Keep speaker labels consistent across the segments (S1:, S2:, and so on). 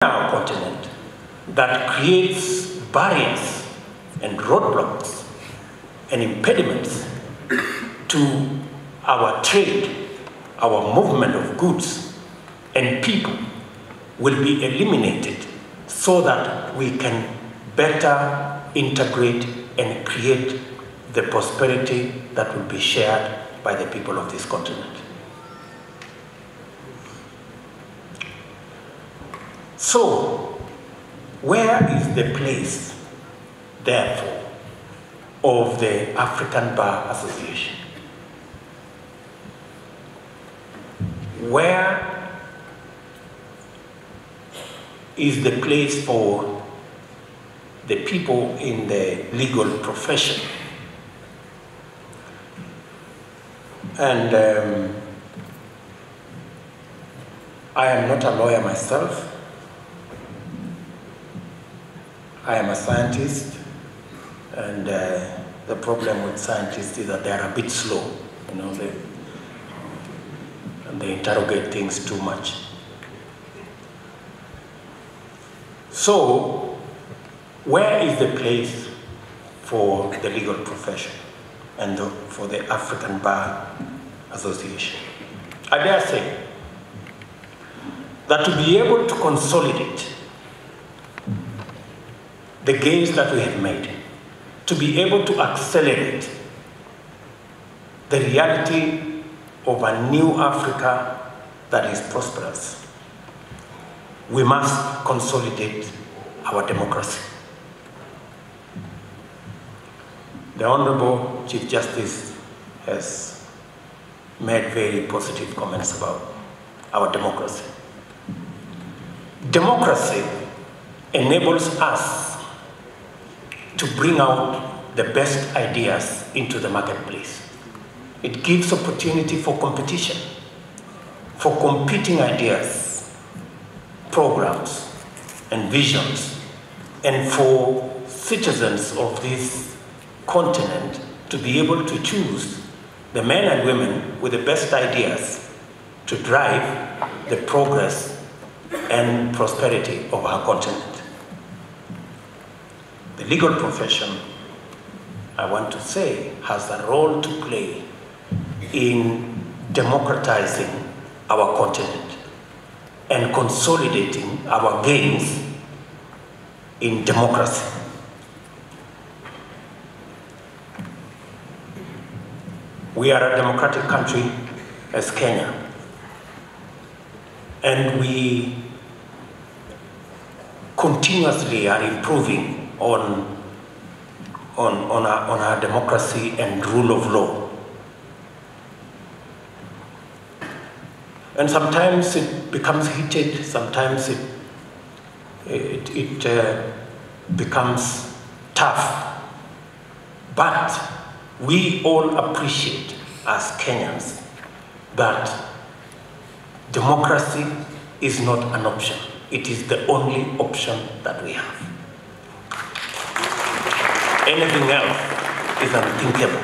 S1: our continent that creates barriers and roadblocks and impediments to our trade, our movement of goods and people will be eliminated so that we can better integrate and create the prosperity that will be shared by the people of this continent. So, where is the place, therefore, of the African Bar Association? Where is the place for the people in the legal profession? And I am not a lawyer myself. I am a scientist, and the problem with scientists is that they are a bit slow. You know, they interrogate things too much. So, where is the place for the legal profession and for the African Bar Association? I dare say that to be able to consolidate the gains that we have made, to be able to accelerate the reality of a new Africa that is prosperous, we must consolidate our democracy. The Honorable Chief Justice has made very positive comments about our democracy. Democracy enables us to bring out the best ideas into the marketplace. It gives opportunity for competition, for competing ideas, programs, and visions, and for citizens of this continent to be able to choose the men and women with the best ideas to drive the progress and prosperity of our continent. The legal profession, I want to say, has a role to play in democratizing our continent and consolidating our gains in democracy. We are a democratic country as Kenya, and we continuously are improving on our democracy and rule of law. And sometimes it becomes heated, sometimes it becomes tough. But we all appreciate as Kenyans that democracy is not an option. It is the only option that we have. Anything else is unthinkable.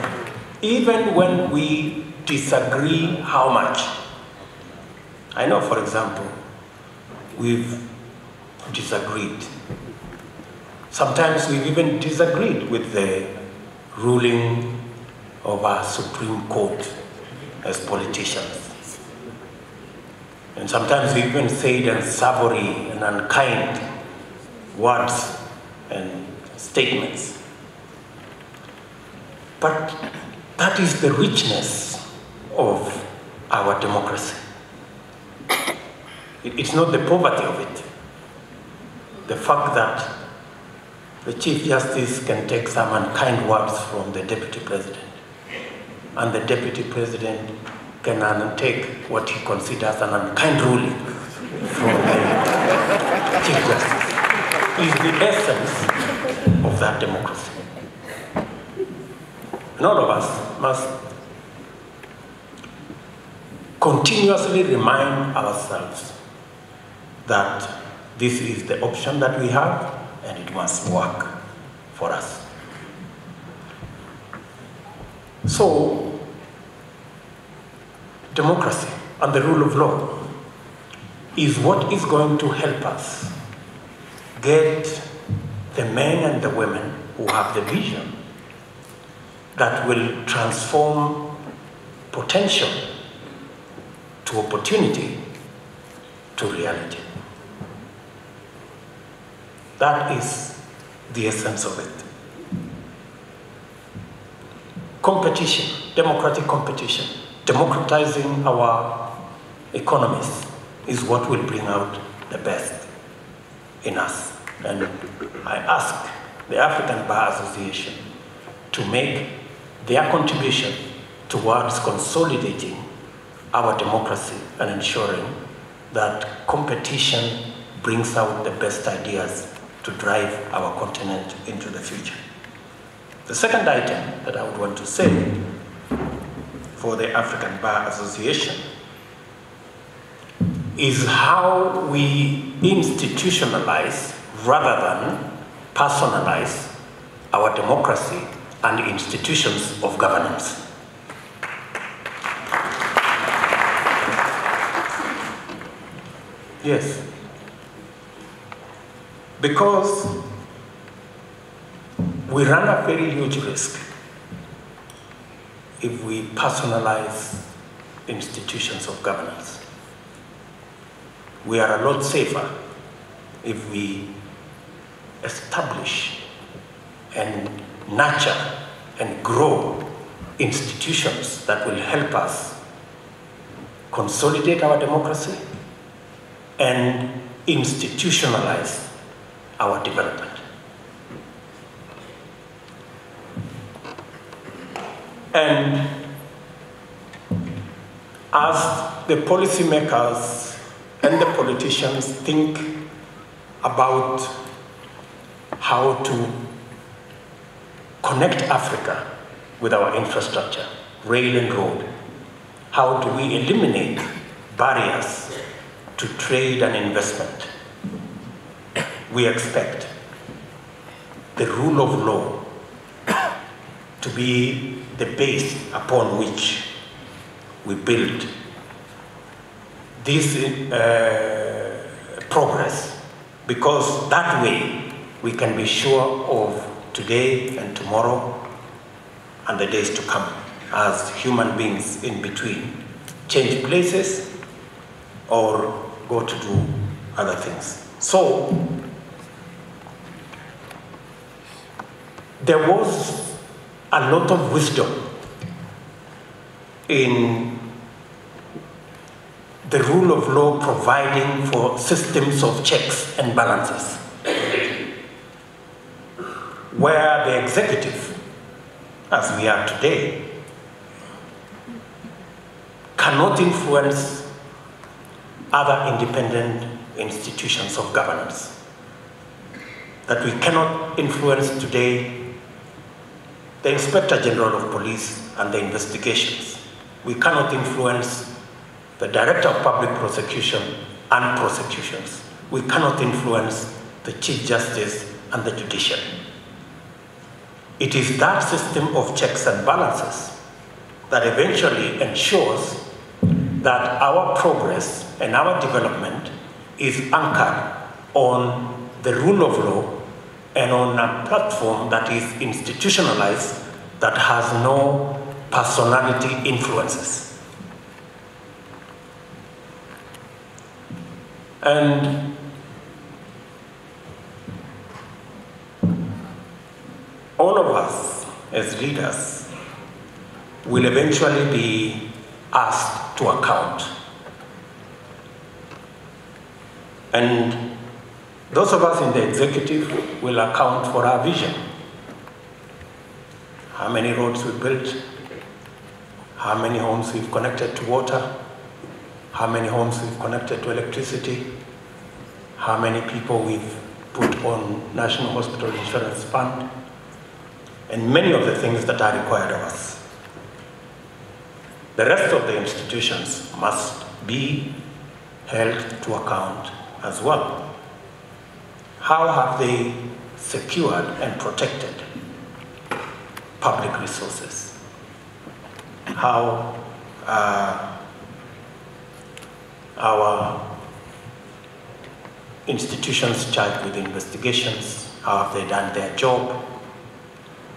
S1: Even when we disagree how much. I know, for example, we've disagreed. Sometimes we've even disagreed with the ruling of our Supreme Court as politicians. And sometimes we even said unsavory and unkind words and statements. But that is the richness of our democracy. It's not the poverty of it. The fact that the Chief Justice can take some unkind words from the Deputy President, and the Deputy President can undertake what he considers an unkind ruling from the Chief Justice, is the essence of that democracy. And all of us must continuously remind ourselves that this is the option that we have and it must work for us. So, democracy and the rule of law is what is going to help us get the men and the women who have the vision that will transform potential to opportunity to reality. That is the essence of it. Competition, democratic competition, democratizing our economies is what will bring out the best in us. And I ask the African Bar Association to make their contribution towards consolidating our democracy and ensuring that competition brings out the best ideas to drive our continent into the future. The second item that I would want to say for the African Bar Association is how we institutionalize rather than personalize our democracy and institutions of governance. Yes, because we run a very huge risk if we personalize institutions of governance. We are a lot safer if we establish and nurture and grow institutions that will help us consolidate our democracy and institutionalize our development. And as the policymakers and the politicians think about how to connect Africa with our infrastructure, rail and road, how do we eliminate barriers to trade and investment? We expect the rule of law to be the base upon which we build this progress, because that way we can be sure of today and tomorrow and the days to come as human beings in between change places or go to do other things. So there was a lot of wisdom in the rule of law providing for systems of checks and balances, where the executive, as we are today, cannot influence other independent institutions of governance. That we cannot influence today the Inspector General of Police and the investigations. We cannot influence the Director of Public Prosecution and prosecutions. We cannot influence the Chief Justice and the judiciary. It is that system of checks and balances that eventually ensures that our progress and our development is anchored on the rule of law and on a platform that is institutionalized, that has no personality influences. And all of us as leaders will eventually be asked to account. And those of us in the executive will account for our vision. How many roads we built, how many homes we've connected to water, how many homes we've connected to electricity, how many people we've put on National Hospital Insurance Fund, and many of the things that are required of us. The rest of the institutions must be held to account as well. How have they secured and protected public resources? How our institutions charged with investigations, how have they done their job?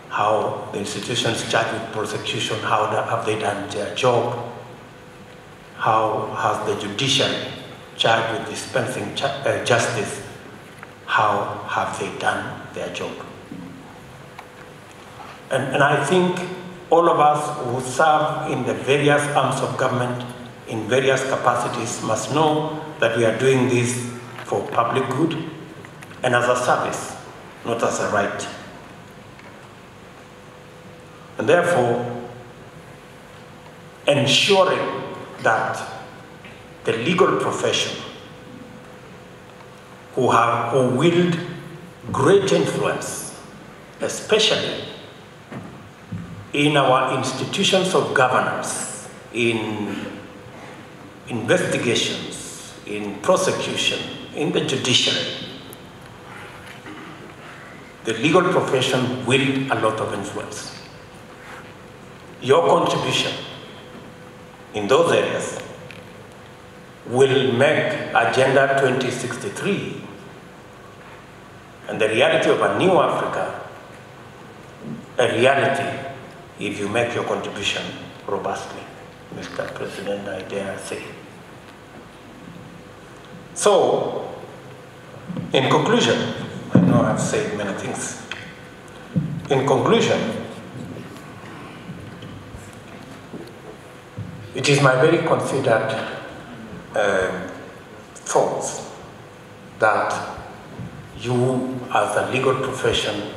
S1: How the institutions charged with prosecution, how have they done their job? How has the judiciary charged with dispensing justice, how have they done their job? And I think all of us who serve in the various arms of government in various capacities must know that we are doing this for public good and as a service, not as a right. And therefore, ensuring that the legal profession who wield great influence, especially in our institutions of governance, in investigations, in prosecution, in the judiciary, the legal profession wield a lot of influence. Your contribution in those areas will make Agenda 2063 and the reality of a new Africa a reality if you make your contribution robustly, Mr. President, I dare say. So, in conclusion, I know I've said many things. In conclusion, it is my very considered thoughts that you as a legal profession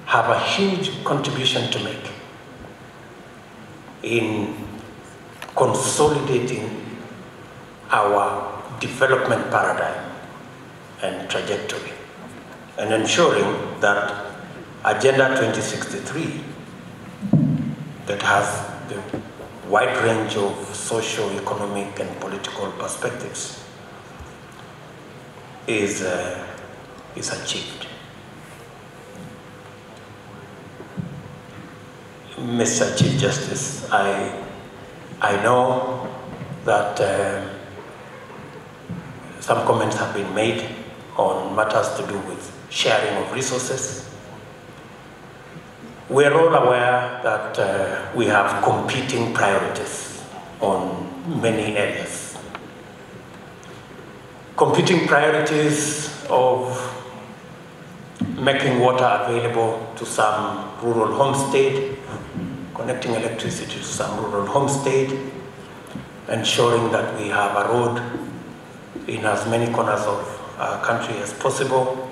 S1: have a huge contribution to make in consolidating our development paradigm and trajectory and ensuring that Agenda 2063 that has the wide range of socio-economic and political perspectives is achieved. Mr. Chief Justice, I know that some comments have been made on matters to do with sharing of resources. We are all aware that we have competing priorities on many areas. Competing priorities of making water available to some rural homestead, connecting electricity to some rural homestead, ensuring that we have a road in as many corners of our country as possible,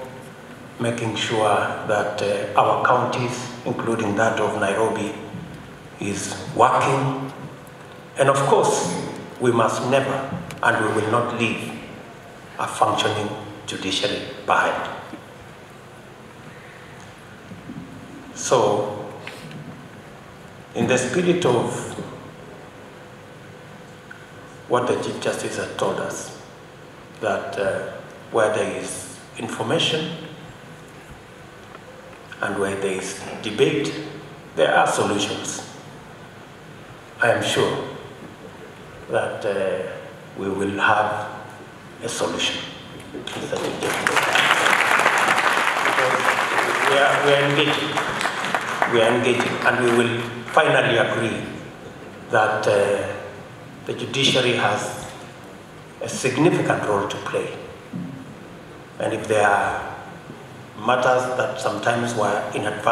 S1: making sure that our counties, including that of Nairobi, is working. And of course, we must never, and we will not leave a functioning judiciary behind. So, in the spirit of what the Chief Justice has told us, that where there is information and where there is debate, there are solutions. I am sure that we will have a solution. We are engaging, and we will finally agree that the judiciary has a significant role to play. And if there are matters that sometimes were inadvertent,